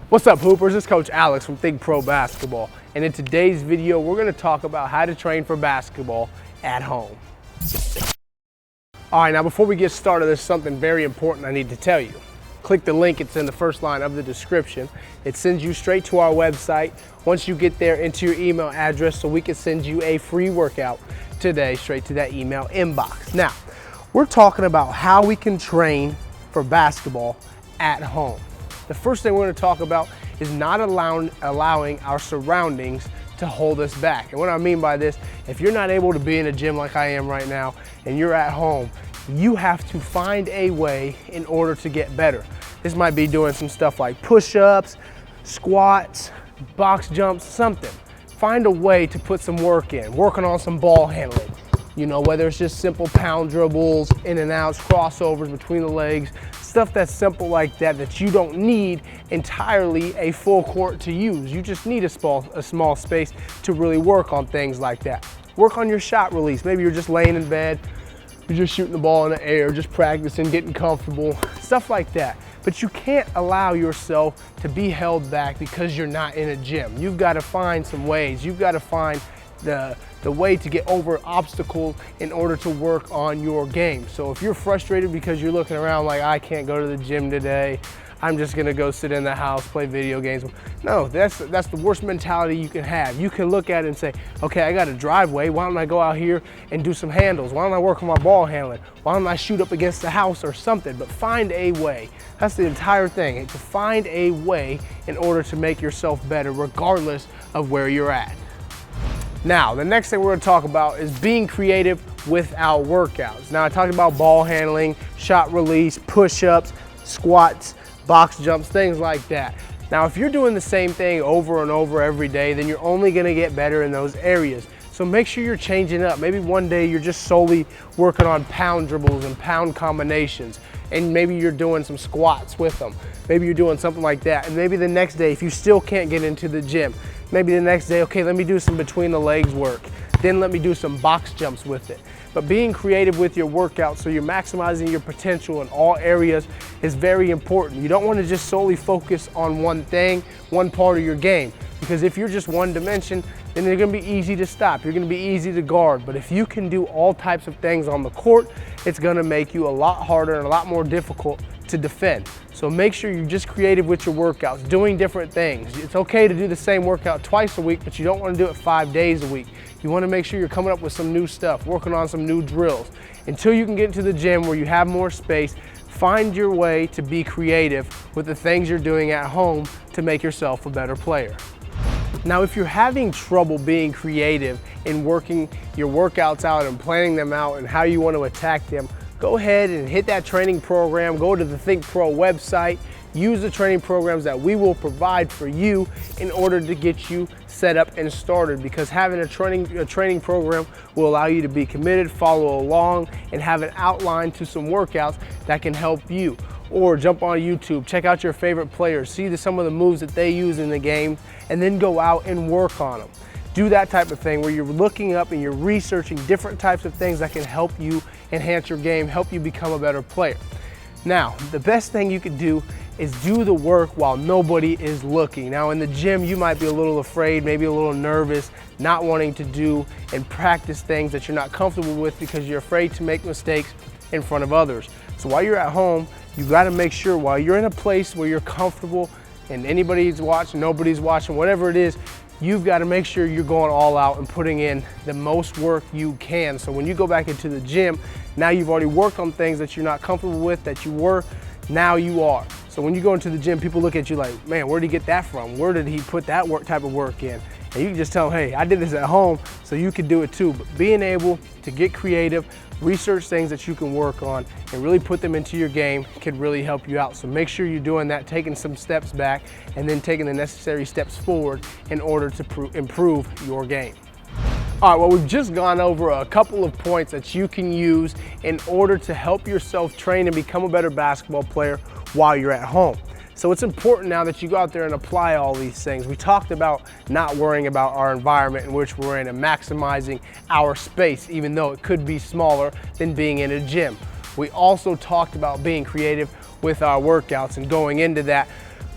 What's up, Hoopers? It's Coach Alex from THINCPRO Basketball, and in today's video, we're going to talk about how to train for basketball at home. All right, now before we get started, there's something very important I need to tell you. Click the link, it's in the first line of the description. It sends you straight to our website. Once you get there, into your email address so we can send you a free workout today straight to that email inbox. Now, we're talking about how we can train for basketball at home. The first thing we're going to talk about is not allowing our surroundings to hold us back. And what I mean by this, if you're not able to be in a gym like I am right now and you're at home, you have to find a way in order to get better. This might be doing some stuff like push-ups, squats, box jumps, something. Find a way to put some work in, working on some ball handling. You know, whether it's just simple pound dribbles, in and outs, crossovers between the legs, stuff that's simple like that, that you don't need entirely a full court to use. You just need a small space to really work on things like that. Work on your shot release. Maybe you're just laying in bed, you're just shooting the ball in the air, just practicing, getting comfortable, stuff like that. But you can't allow yourself to be held back because you're not in a gym. You've got to find some ways. You've got to find the way to get over obstacles in order to work on your game. So if you're frustrated because you're looking around like, I can't go to the gym today, I'm just gonna go sit in the house, play video games. No, that's the worst mentality you can have. You can look at it and say, okay, I got a driveway, why don't I go out here and do some handles? Why don't I work on my ball handling? Why don't I shoot up against the house or something? But find a way. That's the entire thing, to find a way in order to make yourself better regardless of where you're at. Now, the next thing we're going to talk about is being creative with our workouts. Now, I talked about ball handling, shot release, push-ups, squats, box jumps, things like that. Now, if you're doing the same thing over and over every day, then you're only going to get better in those areas. So make sure you're changing up. Maybe one day you're just solely working on pound dribbles and pound combinations, and maybe you're doing some squats with them. Maybe you're doing something like that. And maybe the next day, if you still can't get into the gym, maybe the next day, okay, let me do some between the legs work. Then let me do some box jumps with it. But being creative with your workout so you're maximizing your potential in all areas is very important. You don't want to just solely focus on one thing, one part of your game. Because if you're just one dimension, then they're going to be easy to stop. You're going to be easy to guard. But if you can do all types of things on the court, it's going to make you a lot harder and a lot more difficult to defend. So make sure you're just creative with your workouts, doing different things. It's okay to do the same workout twice a week, but you don't want to do it 5 days a week. You want to make sure you're coming up with some new stuff, working on some new drills. Until you can get into the gym where you have more space, find your way to be creative with the things you're doing at home to make yourself a better player. Now, if you're having trouble being creative in working your workouts out and planning them out and how you want to attack them, go ahead and hit that training program, go to the THINCPRO website, use the training programs that we will provide for you in order to get you set up and started, because having a training program will allow you to be committed, follow along, and have an outline to some workouts that can help you. Or jump on YouTube, check out your favorite players, see some of the moves that they use in the game, and then go out and work on them. Do that type of thing where you're looking up and you're researching different types of things that can help you enhance your game, help you become a better player. Now, the best thing you can do is do the work while nobody is looking. Now, in the gym, you might be a little afraid, maybe a little nervous, not wanting to do and practice things that you're not comfortable with because you're afraid to make mistakes in front of others. So while you're at home, you got to make sure while you're in a place where you're comfortable and anybody's watching, nobody's watching, whatever it is, you've got to make sure you're going all out and putting in the most work you can. So when you go back into the gym, now you've already worked on things that you're not comfortable with, that you were, now you are. So when you go into the gym, people look at you like, man, where did he get that from? Where did he put that type of work in? And you can just tell them, hey, I did this at home, so you can do it too. But being able to get creative, research things that you can work on, and really put them into your game can really help you out. So make sure you're doing that, taking some steps back, and then taking the necessary steps forward in order to improve your game. All right, well, we've just gone over a couple of points that you can use in order to help yourself train and become a better basketball player while you're at home. So it's important now that you go out there and apply all these things. We talked about not worrying about our environment in which we're in and maximizing our space, even though it could be smaller than being in a gym. We also talked about being creative with our workouts and going into that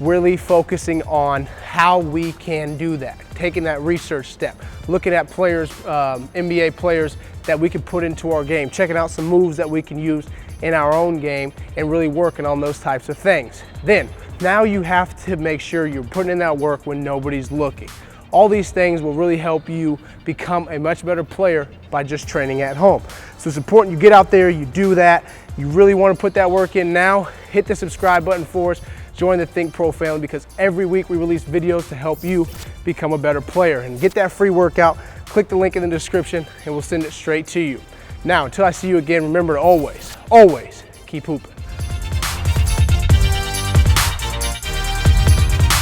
really focusing on how we can do that, taking that research step, looking at players, NBA players that we can put into our game, checking out some moves that we can use in our own game, and really working on those types of things. Then, now you have to make sure you're putting in that work when nobody's looking. All these things will really help you become a much better player by just training at home. So it's important you get out there, you do that. You really want to put that work in now. Hit the subscribe button for us. Join the ThincPRO family, because every week we release videos to help you become a better player. And get that free workout, click the link in the description and we'll send it straight to you. Now, until I see you again, remember to always, always keep hooping.